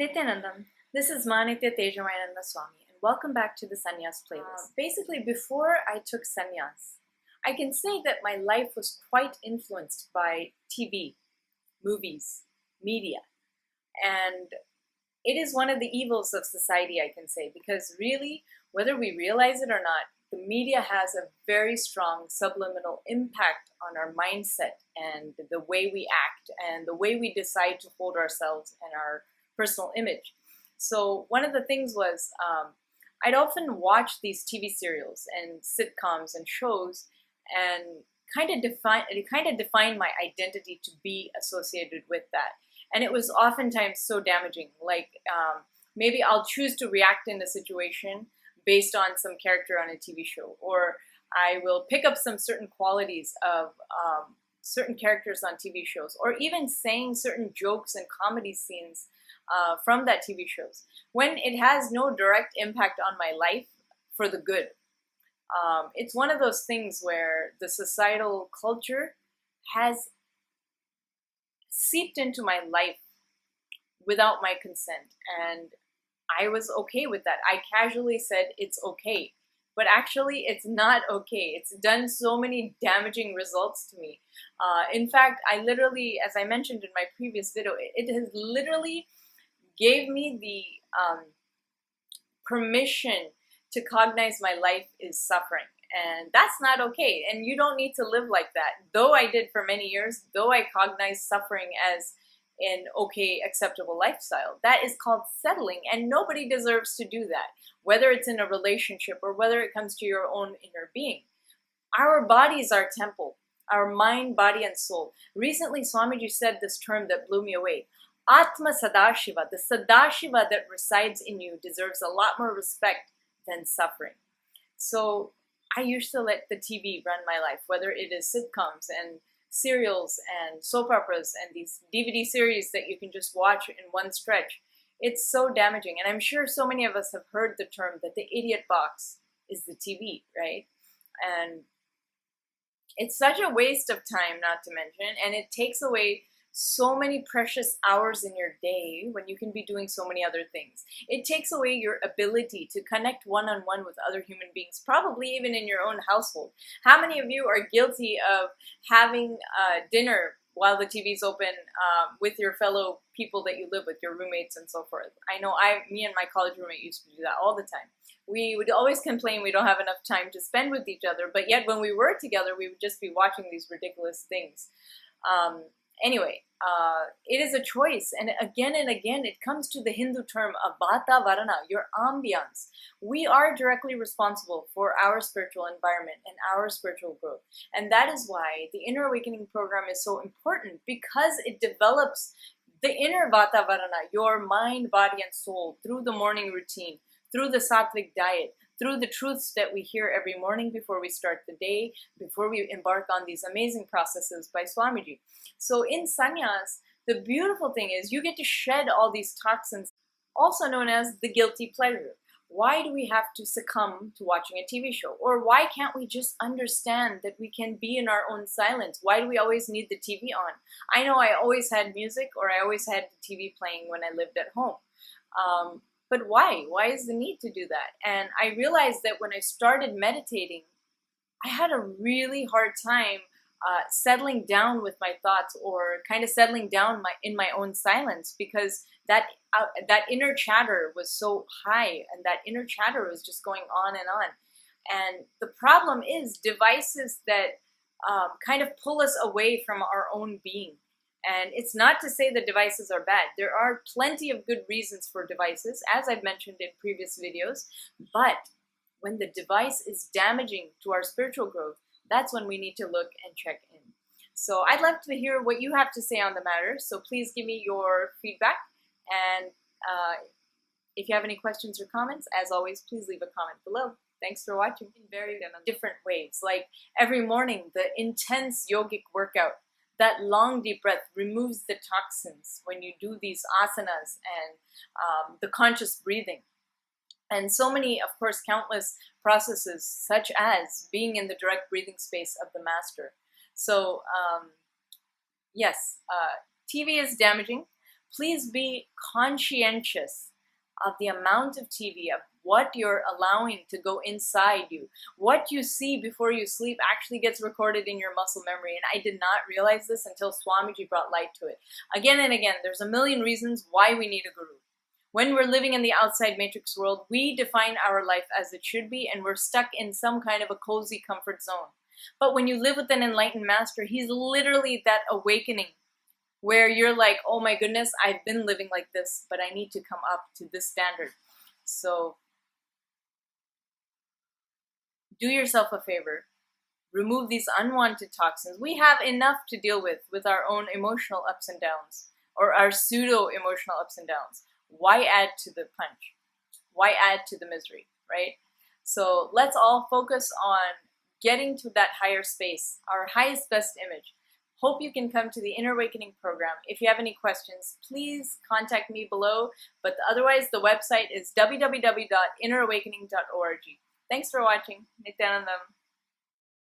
Nithyananda, this is Nithyananda Swami, and welcome back to the Sannyas playlist. Basically, before I took sannyas, I can say that my life was quite influenced by TV, movies, media, and it is one of the evils of society, I can say, because really, whether we realize it or not, the media has a very strong subliminal impact on our mindset and the way we act and the way we decide to hold ourselves and our personal image. So one of the things was I'd often watch these TV serials and sitcoms and shows and kind of define my identity to be associated with that. And it was oftentimes so damaging. Like maybe I'll choose to react in a situation based on some character on a TV show, or I will pick up some certain qualities of certain characters on TV shows, or even saying certain jokes and comedy scenes from that TV shows, when it has no direct impact on my life for the good. It's one of those things where the societal culture has seeped into my life without my consent, and I was okay with that. I casually said it's okay, but actually it's not okay. It's done so many damaging results to me. In fact, I literally, as I mentioned in my previous video, it has literally gave me the permission to cognize my life is suffering. And that's not okay. And you don't need to live like that. Though I did for many years, though I cognized suffering as an okay, acceptable lifestyle, that is called settling. And nobody deserves to do that, whether it's in a relationship or whether it comes to your own inner being. Our body is our temple, our mind, body, and soul. Recently, Swamiji said this term that blew me away. Atma Sadashiva, the Sadashiva that resides in you, deserves a lot more respect than suffering. So I used to let the TV run my life, whether it is sitcoms and serials and soap operas and these DVD series that you can just watch in one stretch. It's so damaging. And I'm sure so many of us have heard the term that the idiot box is the TV, right? And it's such a waste of time, not to mention, and it takes away so many precious hours in your day when you can be doing so many other things. It takes away your ability to connect one-on-one with other human beings, probably even in your own household. How many of you are guilty of having dinner while the TV's open with your fellow people that you live with, your roommates and so forth? I know me and my college roommate used to do that all the time. We would always complain we don't have enough time to spend with each other, but yet when we were together, we would just be watching these ridiculous things. Anyway, it is a choice, and again, it comes to the Hindu term of Vatavarana, your ambience. We are directly responsible for our spiritual environment and our spiritual growth, and that is why the Inner Awakening program is so important, because it develops the inner Vatavarana, your mind, body, and soul, through the morning routine, through the sattvic diet, through the truths that we hear every morning before we start the day, before we embark on these amazing processes by Swamiji. So in sannyas, the beautiful thing is you get to shed all these toxins, also known as the guilty pleasure. Why do we have to succumb to watching a TV show? Or why can't we just understand that we can be in our own silence? Why do we always need the TV on? I know I always had music, or I always had the TV playing when I lived at home. But why? Why is the need to do that? And I realized that when I started meditating, I had a really hard time settling down with my thoughts, or kind of settling down in my own silence, because that inner chatter was so high, and that inner chatter was just going on and on. And the problem is devices that kind of pull us away from our own being. And it's not to say that devices are bad. There are plenty of good reasons for devices, as I've mentioned in previous videos. But when the device is damaging to our spiritual growth, that's when we need to look and check in. So I'd love to hear what you have to say on the matter. So please give me your feedback. And if you have any questions or comments, as always, please leave a comment below. Thanks for watching. In very different ways. Like every morning, the intense yogic workout, that long deep breath removes the toxins when you do these asanas, and the conscious breathing. And so many, of course, countless processes, such as being in the direct breathing space of the master. So yes, TV is damaging, Please be conscientious of the amount of TV, of what you're allowing to go inside you. What you see before you sleep actually gets recorded in your muscle memory, and I did not realize this until Swamiji brought light to it. Again and again, there's a million reasons why we need a guru. When we're living in the outside matrix world, we define our life as it should be, and we're stuck in some kind of a cozy comfort zone. But when you live with an enlightened master, he's literally that awakening where you're like, oh my goodness, I've been living like this, but I need to come up to this standard. So do yourself a favor. Remove these unwanted toxins. We have enough to deal with our own emotional ups and downs, or our pseudo-emotional ups and downs. Why add to the punch? Why add to the misery, right? So let's all focus on getting to that higher space, our highest best image. Hope you can come to the Inner Awakening program. If you have any questions, please contact me below. But otherwise, the website is www.innerawakening.org. Thanks for watching. Nithyananda.